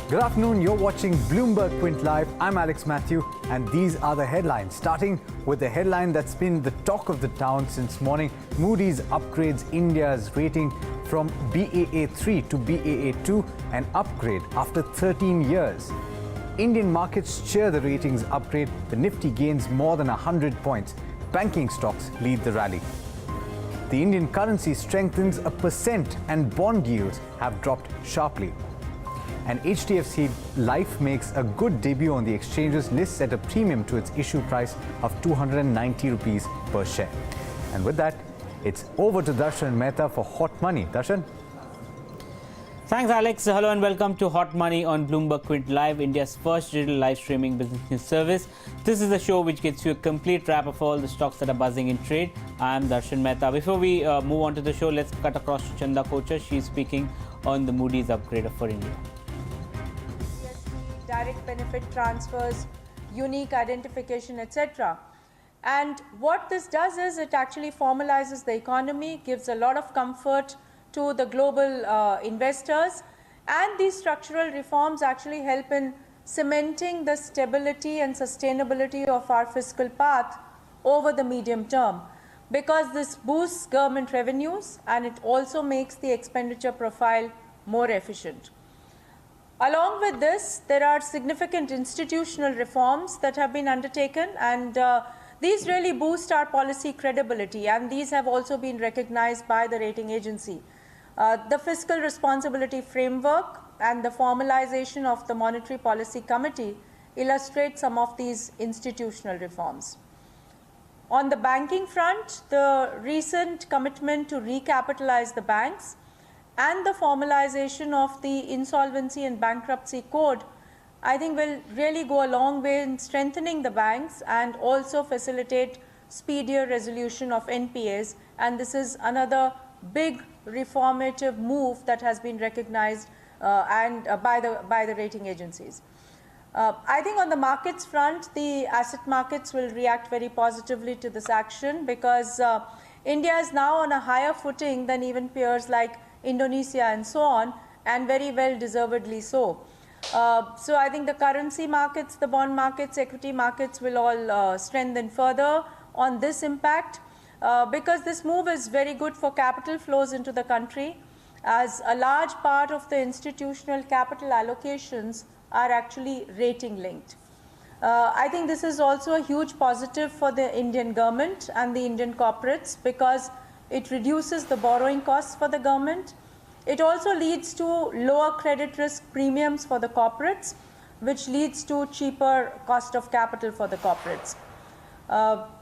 Good afternoon, you're watching Bloomberg Quint Live. I'm Alex Matthew, and these are the headlines. Starting with the headline that's been the talk of the town since morning. Moody's upgrades India's rating from Baa3 to Baa2, an upgrade after 13 years. Indian markets cheer the ratings upgrade. The Nifty gains more than 100 points. Banking stocks lead the rally. The Indian currency strengthens 1% and bond yields have dropped sharply. And HDFC Life makes a good debut on the exchanges, lists at a premium to its issue price of 290 rupees per share. And with that, it's over to Darshan Mehta for Hot Money. Darshan? Thanks, Alex. Hello and welcome to Hot Money on Bloomberg Quint Live, India's first digital live streaming business news service. This is the show which gets you a complete wrap of all the stocks that are buzzing in trade. I'm Darshan Mehta. Before we move on to the show, let's cut across to Chanda Kochar. She's speaking on the Moody's upgrade for India. Direct benefit transfers, unique identification, etc. And what this does is it actually formalizes the economy, gives a lot of comfort to the global investors, and these structural reforms actually help in cementing the stability and sustainability of our fiscal path over the medium term, because this boosts government revenues and it also makes the expenditure profile more efficient. Along with this, there are significant institutional reforms that have been undertaken, and these really boost our policy credibility, and these have also been recognized by the rating agency. The fiscal responsibility framework and the formalization of the Monetary Policy Committee illustrate some of these institutional reforms. On the banking front, the recent commitment to recapitalize the banks and the formalization of the Insolvency and Bankruptcy Code, I think will really go a long way in strengthening the banks and also facilitate speedier resolution of NPAs. And this is another big reformative move that has been recognized by the rating agencies. I think on the markets front, the asset markets will react very positively to this action, because India is now on a higher footing than even peers like Indonesia and so on, and very well deservedly so. So I think the currency markets, the bond markets, equity markets will all strengthen further on this impact, because this move is very good for capital flows into the country, as a large part of the institutional capital allocations are actually rating linked. I think this is also a huge positive for the Indian government and the Indian corporates, because it reduces the borrowing costs for the government. It also leads to lower credit risk premiums for the corporates, which leads to cheaper cost of capital for the corporates.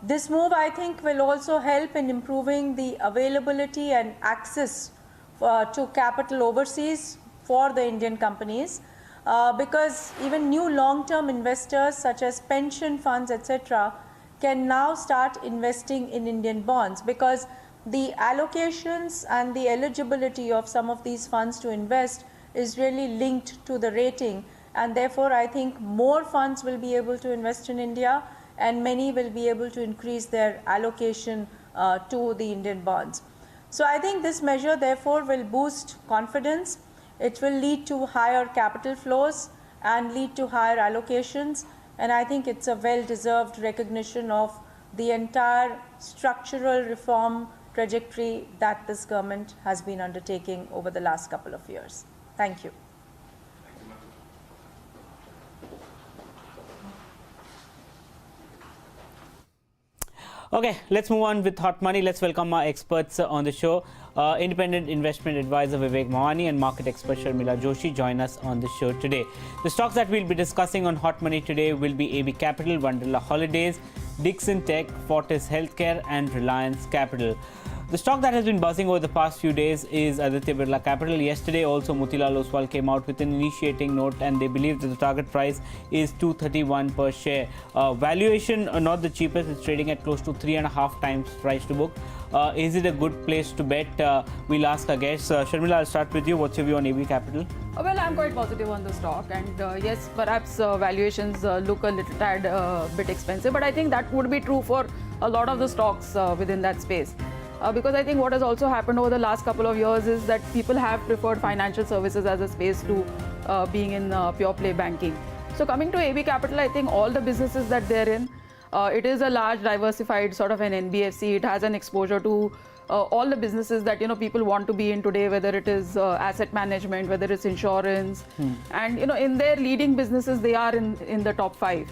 This move, I think, will also help in improving the availability and access to capital overseas for the Indian companies, because even new long-term investors such as pension funds, etc., can now start investing in Indian bonds, because the allocations and the eligibility of some of these funds to invest is really linked to the rating, and therefore I think more funds will be able to invest in India, and many will be able to increase their allocation to the Indian bonds. So I think this measure therefore will boost confidence. It will lead to higher capital flows and lead to higher allocations, and I think it's a well-deserved recognition of the entire structural reform trajectory that this government has been undertaking over the last couple of years. Thank you. Okay, let's move on with Hot Money. Let's welcome our experts on the show. Independent investment advisor Vivek Mawani and market expert Sharmila Joshi join us on the show today. The stocks that we'll be discussing on Hot Money today will be AB Capital, Wonderla Holidays, Dixon Tech, Fortis Healthcare and Reliance Capital. The stock that has been buzzing over the past few days is Aditya Birla Capital. Yesterday also Motilal Oswal came out with an initiating note, and they believe that the target price is 231 per share. Valuation not the cheapest, it's trading at close to 3.5 times price to book. Is it a good place to bet? We'll ask our guests. Sharmila, I'll start with you. What's your view on AB Capital? Well, I'm quite positive on the stock, and yes, perhaps valuations look a little tad bit expensive, but I think that would be true for a lot of the stocks within that space. Because I think what has also happened over the last couple of years is that people have preferred financial services as a space to being in pure play banking. So coming to AB Capital, I think all the businesses that they're in, it is a large diversified sort of an NBFC. It has an exposure to all the businesses that people want to be in today, whether it is asset management, whether it's insurance, and in their leading businesses they are in the top 5.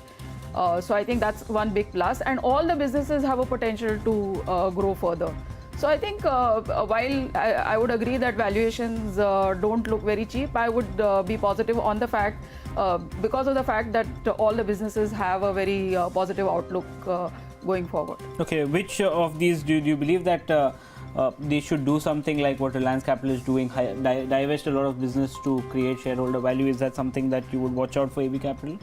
So I think that's one big plus, and all the businesses have a potential to grow further. So I think while I would agree that valuations don't look very cheap, I would be positive on the fact because of the fact that all the businesses have a very positive outlook going forward. Okay, which of these do you believe that they should do something like what Reliance Capital is doing, divest a lot of business to create shareholder value? Is that something that you would watch out for AB Capital?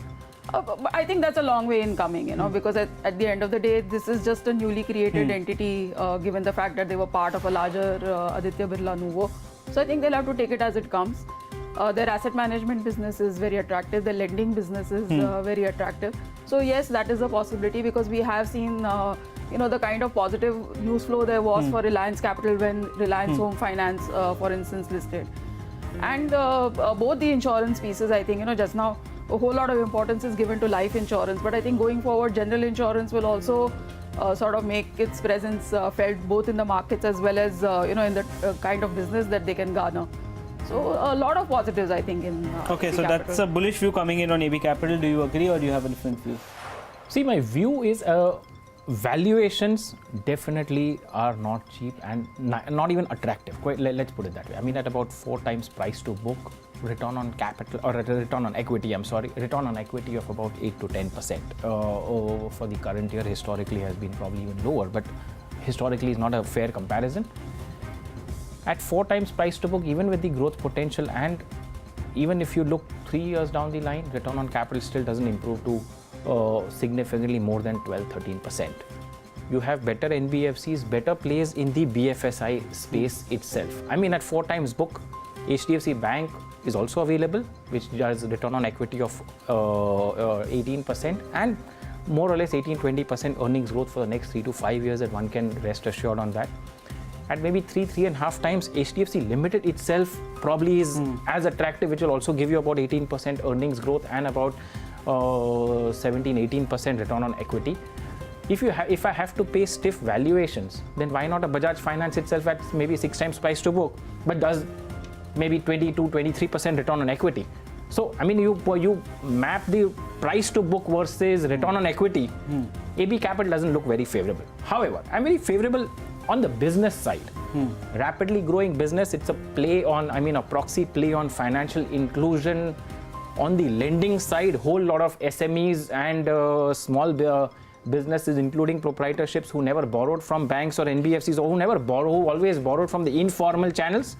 I think that's a long way in coming, because at the end of the day, this is just a newly created entity, given the fact that they were part of a larger Aditya Birla Nuvo. So I think they'll have to take it as it comes. Their asset management business is very attractive. Their lending business is very attractive. So yes, that is a possibility, because we have seen, the kind of positive news flow there was for Reliance Capital when Reliance Home Finance, for instance, listed. And both the insurance pieces, I think, just now, a whole lot of importance is given to life insurance, but I think going forward, general insurance will also sort of make its presence felt both in the markets as well as in the kind of business that they can garner. So a lot of positives, I think, in okay, AB so Capital. that's a bullish view coming in on AB Capital. Do you agree, or do you have a different view? See, my view is valuations definitely are not cheap and not even attractive. Let's put it that way. I mean, at about 4 times price to book, return on capital or return on equity, return on equity of about 8 to 10% for the current year historically has been probably even lower, but historically is not a fair comparison. At 4 times price to book, even with the growth potential, and even if you look 3 years down the line, return on capital still doesn't improve to significantly more than 12-13%. You have better NBFCs, better plays in the BFSI space itself. I mean, at 4 times book, HDFC Bank is also available, which does return on equity of 18% and more or less 18-20% earnings growth for the next 3 to 5 years, that one can rest assured on that. At maybe 3.5 times, HDFC Limited itself probably is as attractive, which will also give you about 18% earnings growth and about 17-18% return on equity. If I have to pay stiff valuations, then why not a Bajaj Finance itself at maybe 6 times price to book, but does maybe 22-23% return on equity? So, I mean, you map the price to book versus return on equity. AB Capital doesn't look very favorable. However, I'm very favorable on the business side. Rapidly growing business, it's a play on, a proxy play on financial inclusion. On the lending side, whole lot of SMEs and small businesses, including proprietorships who never borrowed from banks or NBFCs, or who always borrowed from the informal channels,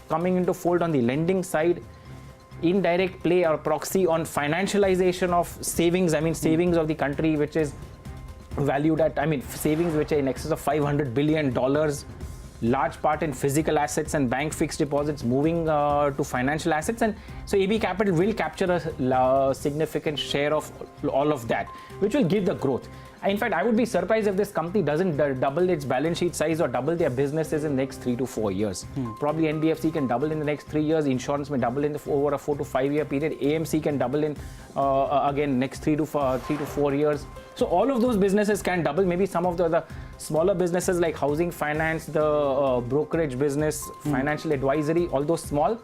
coming into fold on the lending side. Indirect play or proxy on financialization of savings, savings of the country, which is valued at, savings which are in excess of $500 billion, large part in physical assets and bank fixed deposits moving to financial assets. And so AB Capital will capture a significant share of all of that, which will give the growth. In fact, I would be surprised if this company doesn't double its balance sheet size or double their businesses in the next 3 to 4 years. Probably NBFC can double in the next 3 years. Insurance may double in over a 4 to 5 year period. AMC can double in again next 3 to 4 years. So all of those businesses can double. Maybe some of the smaller businesses like housing finance, the brokerage business, financial advisory, all those small,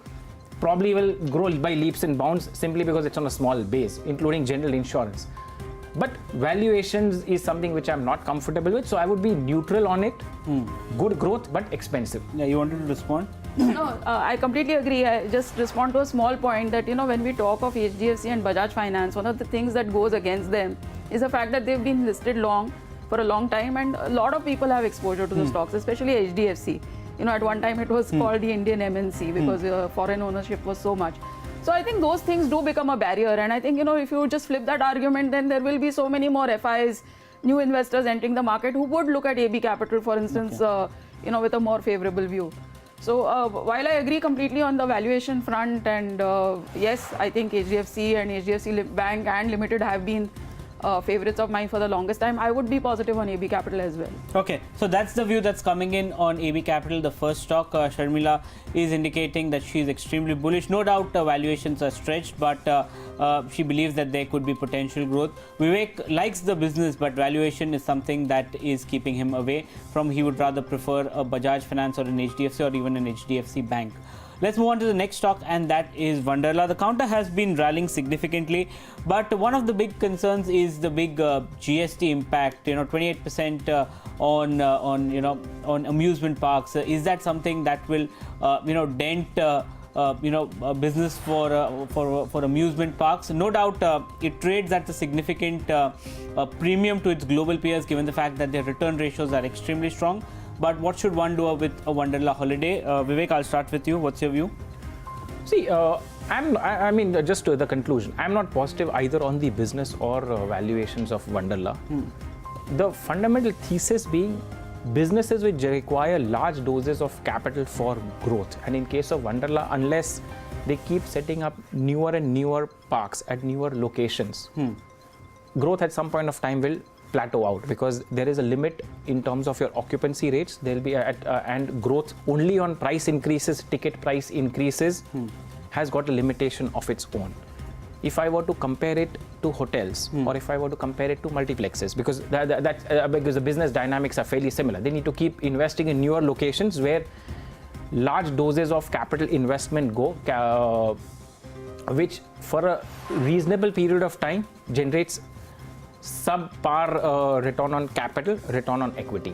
probably will grow by leaps and bounds simply because it's on a small base, including general insurance. But valuations is something which I'm not comfortable with, so I would be neutral on it. Good growth, but expensive. Yeah, you wanted to respond? No, I completely agree. I just respond to a small point that, when we talk of HDFC and Bajaj Finance, one of the things that goes against them is the fact that they've been listed for a long time, and a lot of people have exposure to the stocks, especially HDFC. At one time it was called the Indian MNC because foreign ownership was so much. So I think those things do become a barrier, and I think, if you just flip that argument, then there will be so many more FIs, new investors entering the market who would look at AB Capital, for instance, with a more favorable view. So while I agree completely on the valuation front, and yes, I think HDFC and HDFC Bank and Limited have been favorites of mine for the longest time. I would be positive on AB Capital as well. Okay, so that's the view that's coming in on AB Capital. The first stock, Sharmila is indicating that she is extremely bullish. No doubt valuations are stretched, but she believes that there could be potential growth. Vivek likes the business, but valuation is something that is keeping him away from. He would rather prefer a Bajaj Finance or an HDFC or even an HDFC bank. Let's move on to the next stock, and that is Wonderla. The counter has been rallying significantly, but one of the big concerns is the big GST impact. 28% on amusement parks. Is that something that will dent business for amusement parks? No doubt, it trades at a significant premium to its global peers, given the fact that their return ratios are extremely strong. But what should one do with a Wonderla holiday? Vivek, I'll start with you. What's your view? See, just to the conclusion, I'm not positive either on the business or valuations of Wonderla. The fundamental thesis being businesses which require large doses of capital for growth. And in case of Wonderla, unless they keep setting up newer and newer parks at newer locations, growth at some point of time will plateau out, because there is a limit in terms of your occupancy rates. There will be and growth only on price increases, ticket price increases, has got a limitation of its own. If I were to compare it to hotels, or if I were to compare it to multiplexes, because because the business dynamics are fairly similar, they need to keep investing in newer locations where large doses of capital investment go, which for a reasonable period of time generates subpar return on capital, return on equity.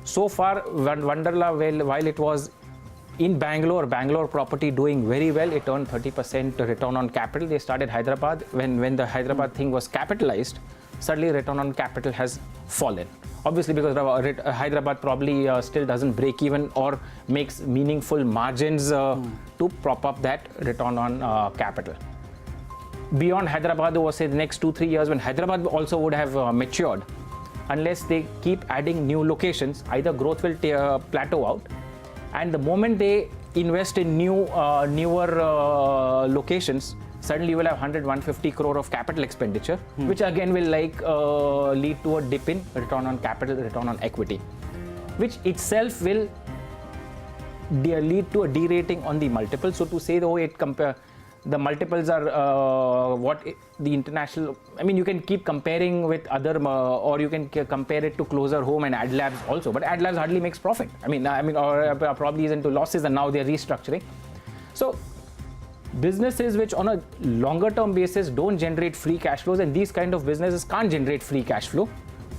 So far, Wonderla, while it was in Bangalore property doing very well, it earned 30% return on capital. They started Hyderabad. When the Hyderabad thing was capitalized, suddenly return on capital has fallen. Obviously, because Hyderabad probably still doesn't break even or makes meaningful margins to prop up that return on capital. Beyond Hyderabad, over say the next 2-3 years, when Hyderabad also would have matured, unless they keep adding new locations, either growth will plateau out, and the moment they invest in newer locations, suddenly you will have 100-150 crore of capital expenditure, which again will lead to a dip in return on capital, return on equity, which itself will lead to a derating on the multiple. So to say the multiples are the international. I mean, you can keep comparing with other, or you can compare it to Closer Home and Ad Labs also. But Ad Labs hardly makes profit. Or probably is into losses, and now they're restructuring. So businesses which on a longer term basis don't generate free cash flows, and these kind of businesses can't generate free cash flow,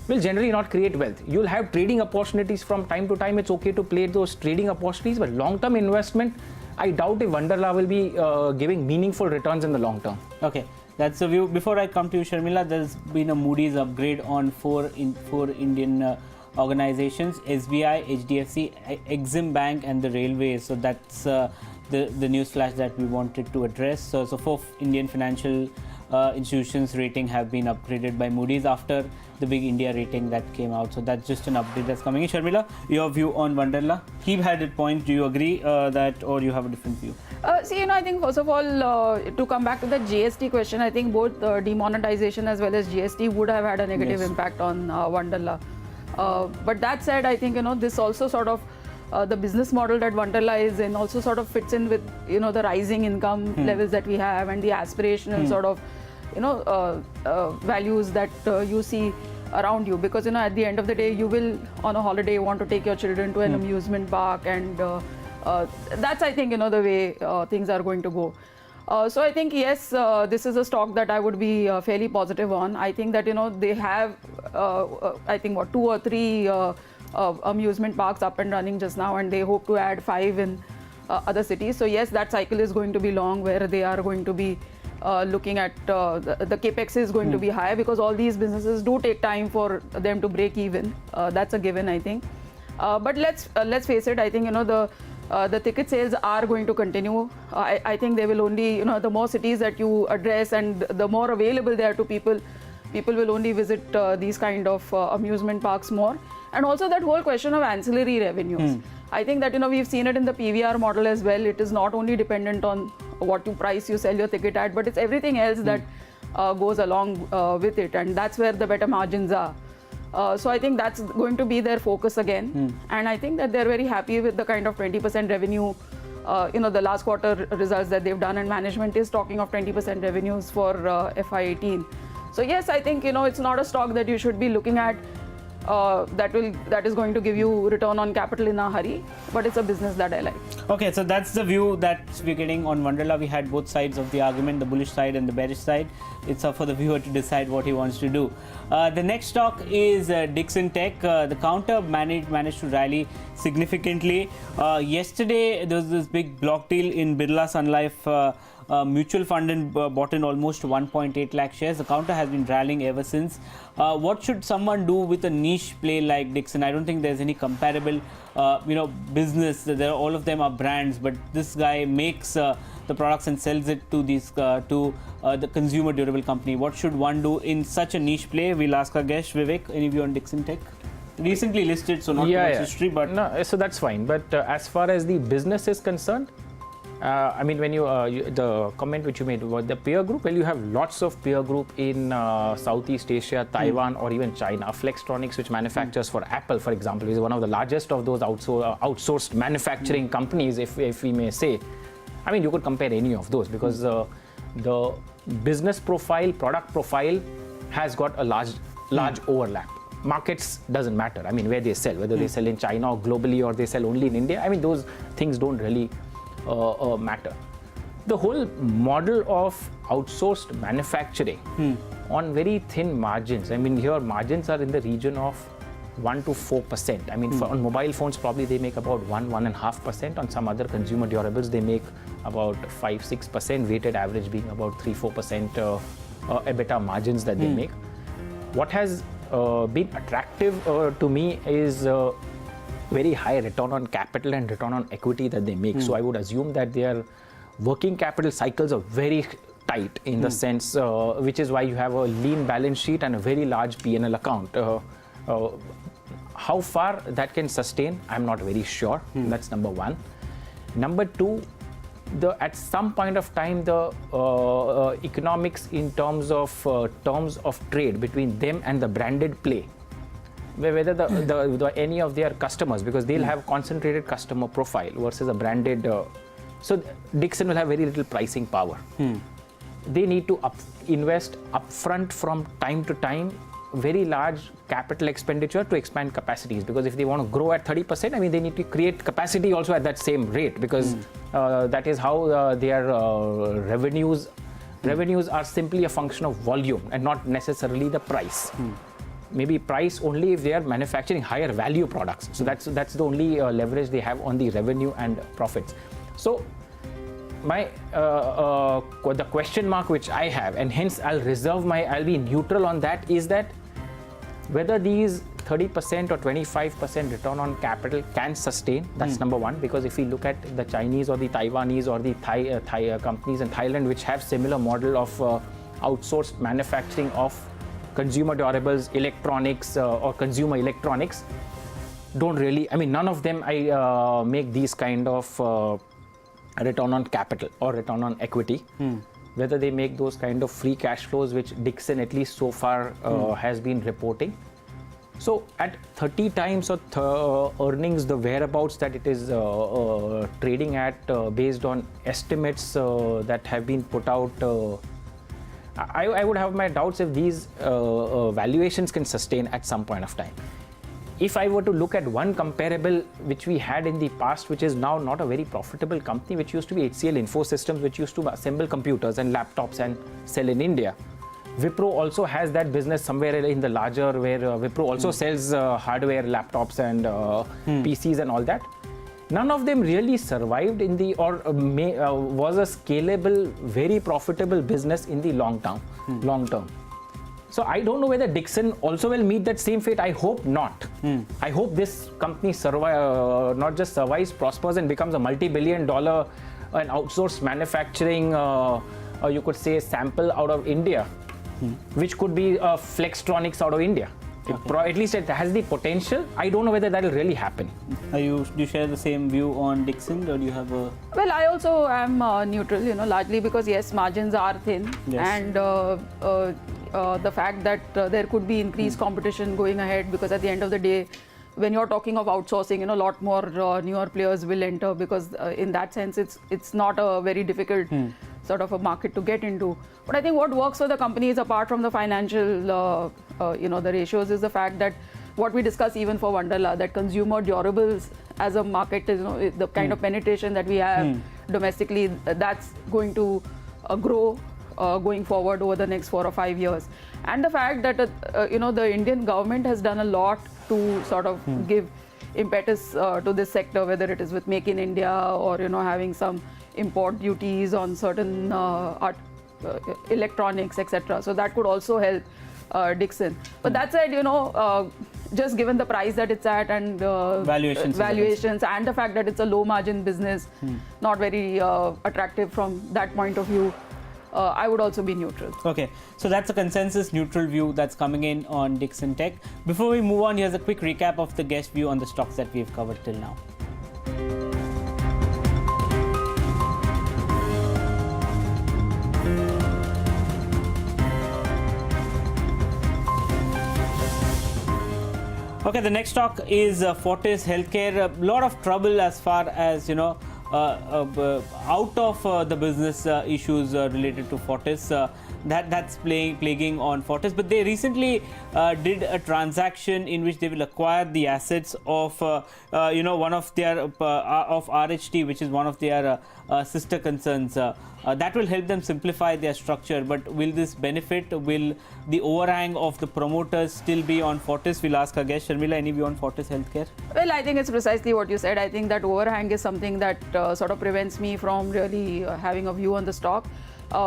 will generally not create wealth. You'll have trading opportunities from time to time. It's okay to play those trading opportunities, but long-term investment, I doubt if Wonderla will be giving meaningful returns in the long term. Okay, that's the view. Before I come to you, Sharmila, there's been a Moody's upgrade on four Indian organizations: SBI, HDFC, Exim Bank, and the Railways. So that's the news flash that we wanted to address. So 4 Indian financial institutions rating have been upgraded by Moody's after the big India rating that came out. So that's just an update that's coming in. Sharmila, your view on Wonderla? Keep had it point. Do you agree that, or you have a different view? I think first of all, to come back to the GST question, I think both demonetization as well as GST would have had a negative impact on Wonderla. But that said, I think this also sort of the business model that Wonderla is in also sort of fits in with the rising income levels that we have, and the aspirational sort of values that you see around you, because at the end of the day you will on a holiday want to take your children to an amusement park, and that's I think the way things are going to go. So I think yes, this is a stock that I would be fairly positive on. I think that they have I think 2 or 3 amusement parks up and running just now, and they hope to add 5 in other cities. So yes, that cycle is going to be long, where they are going to be looking at the capex is going to be high, because all these businesses do take time for them to break even. That's a given, I think. But let's face it, I think the ticket sales are going to continue. I think they will only, the more cities that you address and the more available they are to people will only visit these kind of amusement parks more. And also that whole question of ancillary revenues. I think that we've seen it in the PVR model as well. It is not only dependent on what price you sell your ticket at, but it's everything else that goes along with it, and that's where the better margins are. So I think that's going to be their focus again, and I think that they're very happy with the kind of 20% revenue, the last quarter results that they've done, and management is talking of 20% revenues for FY18. So yes, I think it's not a stock that you should be looking at that is going to give you return on capital in a hurry, but it's a business that I like. Okay, so that's the view that we're getting on Wonderla. We had both sides of the argument, the bullish side and the bearish side. It's up for the viewer to decide what he wants to do. The next stock is Dixon Tech. The counter managed to rally significantly. Yesterday, there was this big block deal in Birla Sun Life mutual fund and bought in almost 1.8 lakh shares. The counter has been rallying ever since. What should someone do with a niche play like Dixon? I don't think there's any comparable business. All of them are brands, but this guy makes the products and sells it to the consumer durable company. What should one do in such a niche play? We'll ask our guest Vivek. Any view on Dixon Tech? Recently listed, so not too much history, but no, so that's fine. But as far as the business is concerned, I mean, when the comment which you made about the peer group, well, you have lots of peer group in Southeast Asia, Taiwan, or even China. Flextronics, which manufactures for Apple, for example, is one of the largest of those outsourced manufacturing companies, if we may say. I mean, you could compare any of those because the business profile, product profile has got a large overlap. Markets doesn't matter. I mean, where they sell, whether they sell in China or globally, or they sell only in India. I mean, those things don't really matter. The whole model of outsourced manufacturing on very thin margins. I mean, here margins are in the region of 1 to 4%. I mean, on mobile phones, probably they make about 1.5%. On some other consumer durables, they make about 5-6%. Weighted average being about 3-4% EBITDA margins that they make. What has been attractive to me is very high return on capital and return on equity that they make. So I would assume that their working capital cycles are very tight in the sense, which is why you have a lean balance sheet and a very large P&L account. How far that can sustain, I'm not very sure. That's number one. Number two, at some point of time, the economics in terms of trade between them and the branded play, whether any of their customers, because they'll have concentrated customer profile versus a branded. So Dixon will have very little pricing power. They need to invest upfront from time to time, very large capital expenditure to expand capacities, because if they want to grow at 30%, I mean, they need to create capacity also at that same rate, because that is how their revenues are simply a function of volume and not necessarily the price. Maybe price only if they are manufacturing higher value products. So that's the only leverage they have on the revenue and profits. So the question mark which I have, and hence I'll be neutral on that, is that whether these 30% or 25% return on capital can sustain. That's number one, because if we look at the Chinese or the Taiwanese or the Thai companies in Thailand which have similar model of outsourced manufacturing of consumer durables, electronics, or consumer electronics, don't really, I mean, none of them make these kind of return on capital or return on equity. Whether they make those kind of free cash flows, which Dixon at least so far has been reporting. So at 30 times of earnings, the whereabouts that it is trading at based on estimates that have been put out, I would have my doubts if these valuations can sustain at some point of time. If I were to look at one comparable which we had in the past, which is now not a very profitable company, which used to be HCL Infosystems, which used to assemble computers and laptops and sell in India. Wipro also has that business somewhere in the larger, where Wipro also sells hardware, laptops and PCs and all that. None of them really survived in the, or was a scalable, very profitable business in the long term. So I don't know whether Dixon also will meet that same fate. I hope not. I hope this company not just survives, prospers and becomes a multi-billion-dollar and outsourced manufacturing, you could say, sample out of India, which could be Flextronics out of India. At least it has the potential. I don't know whether that will really happen. Do you share the same view on Dixon, or do you have a? Well, I also am neutral, largely because yes, margins are thin, Yes. and the fact that there could be increased competition going ahead, because at the end of the day, when you're talking of outsourcing, a lot more newer players will enter, because in that sense, it's not a very difficult sort of a market to get into. But I think what works for the companies, apart from the financial, the ratios, is the fact that what we discuss even for Wonderla, that consumer durables as a market, the kind of penetration that we have domestically, that's going to grow going forward over the next 4 or 5 years. And the fact that the Indian government has done a lot to sort of give impetus to this sector, whether it is with Make in India or having some import duties on certain electronics, etc. So that could also help Dixon. But that said, just given the price that it's at and valuations and the fact that it's a low margin business, not very attractive from that point of view, I would also be neutral. Okay, so that's a consensus neutral view that's coming in on Dixon Tech. Before we move on, here's a quick recap of the guest view on the stocks that we've covered till now. Okay, the next stock is Fortis Healthcare. A lot of trouble as far as out of the business issues related to Fortis. That's plaguing on Fortis. But they recently did a transaction in which they will acquire the assets of one of their of RHT, which is one of their sister concerns. That will help them simplify their structure. But will this benefit? Will the overhang of the promoters still be on Fortis? We'll ask our guest. Sharmila, any view on Fortis Healthcare? Well, I think it's precisely what you said. I think that overhang is something that sort of prevents me from really having a view on the stock.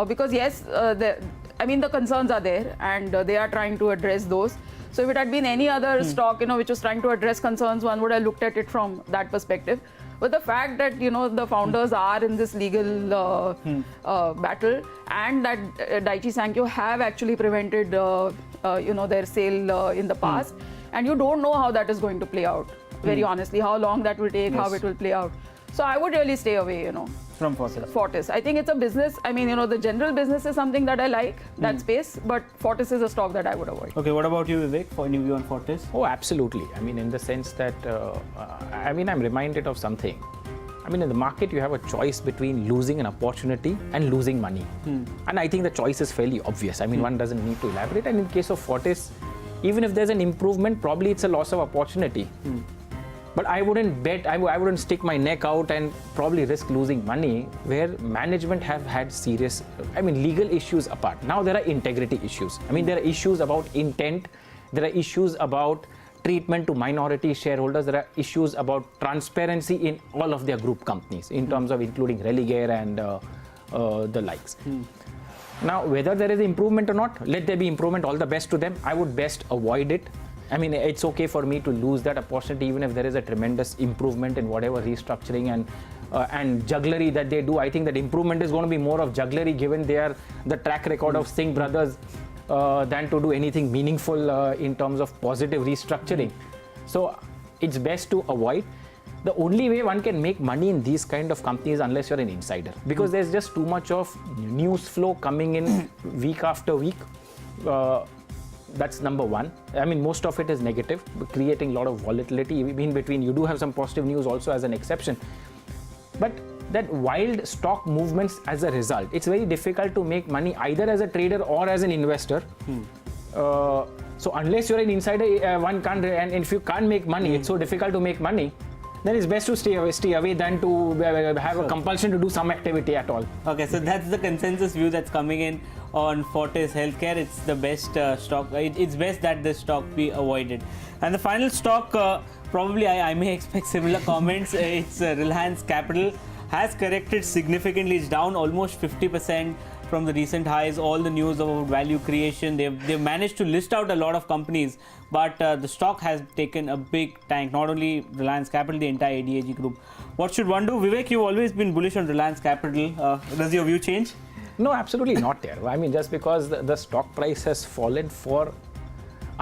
Because yes, the concerns are there, and they are trying to address those. So if it had been any other stock, which was trying to address concerns, one would have looked at it from that perspective. But the fact that the founders are in this legal battle, and that Daiichi Sankyo have actually prevented their sale in the past, and you don't know how that is going to play out. Very honestly, how long that will take, how it will play out. So I would really stay away, from Fortis. Fortis. I think it's a business. I mean, the general business is something that I like, that space, but Fortis is a stock that I would avoid. Okay, what about you, Vivek, for any view on Fortis? Oh, absolutely. I mean, in the sense that, I'm reminded of something. I mean, in the market, you have a choice between losing an opportunity and losing money. And I think the choice is fairly obvious. I mean, one doesn't need to elaborate. And in case of Fortis, even if there's an improvement, probably it's a loss of opportunity. But I wouldn't bet, I wouldn't stick my neck out and probably risk losing money where management have had serious, legal issues apart. Now there are integrity issues. There are issues about intent. There are issues about treatment to minority shareholders. There are issues about transparency in all of their group companies in terms of including Religare and the likes. Now, whether there is improvement or not, let there be improvement, all the best to them. I would best avoid it. It's okay for me to lose that opportunity even if there is a tremendous improvement in whatever restructuring and jugglery that they do. I think that improvement is going to be more of jugglery given the track record of Singh brothers than to do anything meaningful in terms of positive restructuring. So it's best to avoid. The only way one can make money in these kind of companies unless you're an insider, because there's just too much of news flow coming in week after week. That's number one. Most of it is negative, creating a lot of volatility. In between, you do have some positive news also as an exception. But that wild stock movements as a result, it's very difficult to make money either as a trader or as an investor. So unless you're an insider, one can't, and if you can't make money, it's so difficult to make money, then it's best to stay away than to have a compulsion to do some activity at all. Okay, so that's the consensus view that's coming in on Fortis Healthcare. It's the best stock. It's best that the stock be avoided. And the final stock, probably I may expect similar comments. It's Reliance Capital. Has corrected significantly. It's down almost 50% from the recent highs. All the news about value creation. They've managed to list out a lot of companies, but the stock has taken a big tank. Not only Reliance Capital, the entire ADAG group. What should one do? Vivek, you've always been bullish on Reliance Capital. Does your view change? No, absolutely not there. Just because the stock price has fallen for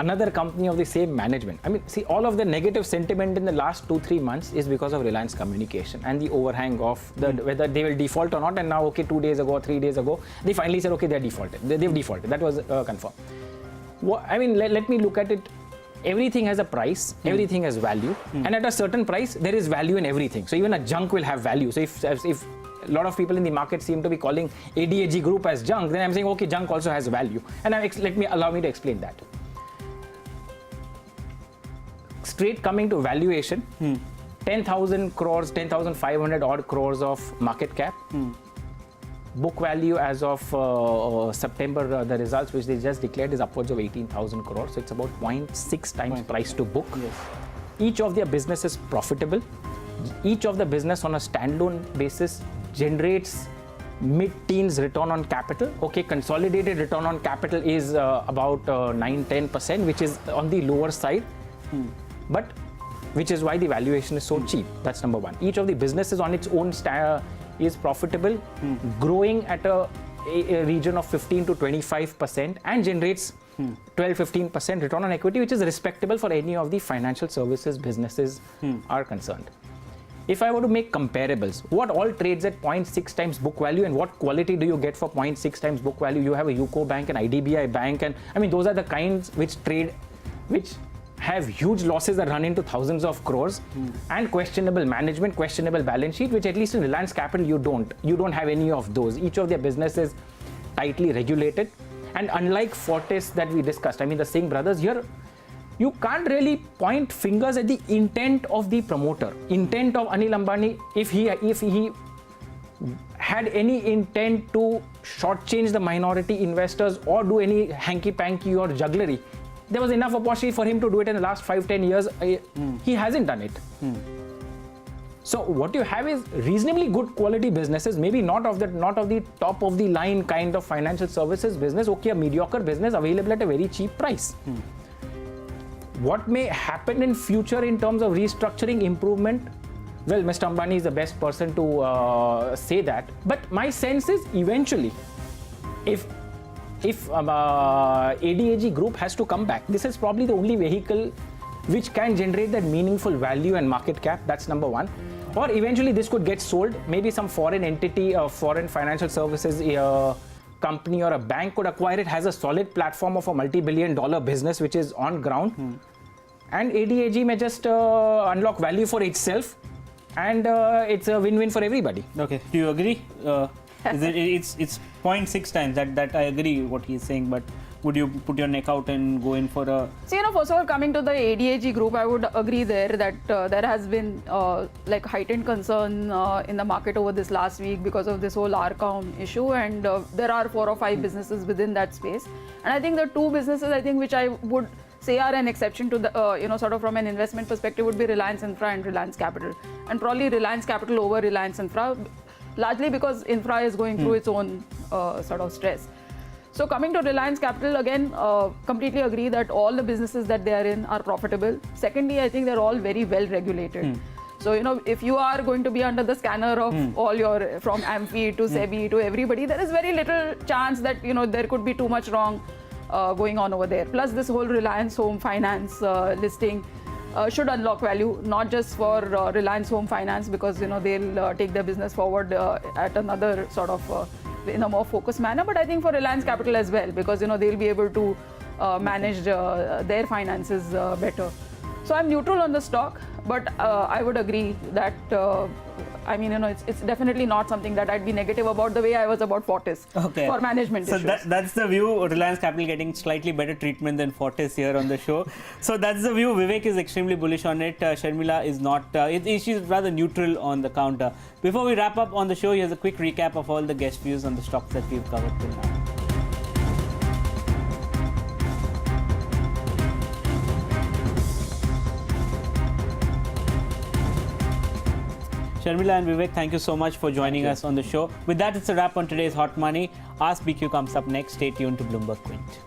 another company of the same management. I mean, see, all of the negative sentiment in the last 2-3 months is because of Reliance Communication and the overhang of whether they will default or not. And now, okay, 2 days ago, 3 days ago, they finally said, okay, they're defaulted. They've defaulted. That was confirmed. I mean, let me look at it. Everything has a price, everything has value, and at a certain price, there is value in everything. So even a junk will have value. So if a lot of people in the market seem to be calling ADAG group as junk, then I'm saying, okay, junk also has value. And allow me to explain that. Straight coming to valuation, 10,000 crores, 10,500 odd crores of market cap. Book value as of September, the results which they just declared is upwards of 18,000 crores. So it's about 0.6 times price to book. Yes. Each of their business is profitable. Each of the business on a standalone basis generates mid-teens return on capital. Okay, consolidated return on capital is about 9-10%, which is on the lower side. But which is why the valuation is so cheap. That's number one. Each of the businesses on its own is profitable, growing at a region of 15 to 25% and generates 12-15% return on equity, which is respectable for any of the financial services businesses are concerned. If I were to make comparables, what all trades at 0.6 times book value and what quality do you get for 0.6 times book value? You have a UCO Bank and IDBI Bank, and I mean, those are the kinds which trade, which have huge losses that run into thousands of crores and questionable management, questionable balance sheet, which at least in Reliance Capital you don't have any of those. Each of their businesses tightly regulated, and unlike Fortis that we discussed, I mean the Singh brothers, here you can't really point fingers at the intent of the promoter, intent of Anil Ambani. If he had any intent to shortchange the minority investors or do any hanky-panky or jugglery, there was enough opportunity for him to do it in the last 5-10 years. He hasn't done it. So what you have is reasonably good quality businesses, maybe not of the top of the line kind of financial services business, okay, a mediocre business available at a very cheap price. What may happen in future in terms of restructuring, improvement? Well, Mr. Ambani is the best person to say that. But my sense is eventually, if ADAG group has to come back, this is probably the only vehicle which can generate that meaningful value and market cap. That's number one. Or eventually this could get sold. Maybe some foreign entity, foreign financial services company or a bank could acquire it, has a solid platform of a multi-billion-dollar business which is on ground. And ADAG may just unlock value for itself, and it's a win-win for everybody. Okay, do you agree? It's 0.6 times. That I agree what he's saying, but would you put your neck out and go in for a... So, first of all, coming to the ADAG group, I would agree there that there has been like heightened concern in the market over this last week because of this whole RCOM issue, and there are 4 or 5 businesses within that space. And I think the 2 businesses, which I would say are an exception to the, sort of from an investment perspective, would be Reliance Infra and Reliance Capital. And probably Reliance Capital over Reliance Infra, largely because Infra is going through its own sort of stress. So coming to Reliance Capital, again, completely agree that all the businesses that they are in are profitable. Secondly, I think they're all very well regulated. So, if you are going to be under the scanner of all your, from AMFI to SEBI to everybody, there is very little chance that, there could be too much wrong going on over there. Plus, this whole Reliance Home Finance listing should unlock value, not just for Reliance Home Finance, because, they'll take their business forward at another sort of in a more focused manner, but I think for Reliance Capital as well, because they'll be able to manage their finances better. So I'm neutral on the stock, but I would agree that it's definitely not something that I'd be negative about the way I was about Fortis for management issues. So that's the view. Reliance Capital getting slightly better treatment than Fortis here on the show. So that's the view. Vivek is extremely bullish on it. Sharmila is not. She's rather neutral on the counter. Before we wrap up on the show, here's a quick recap of all the guest views on the stocks that we've covered till now. Sharmila and Vivek, thank you so much for joining us on the show. With that, it's a wrap on today's Hot Money. Ask BQ comes up next. Stay tuned to Bloomberg Quint.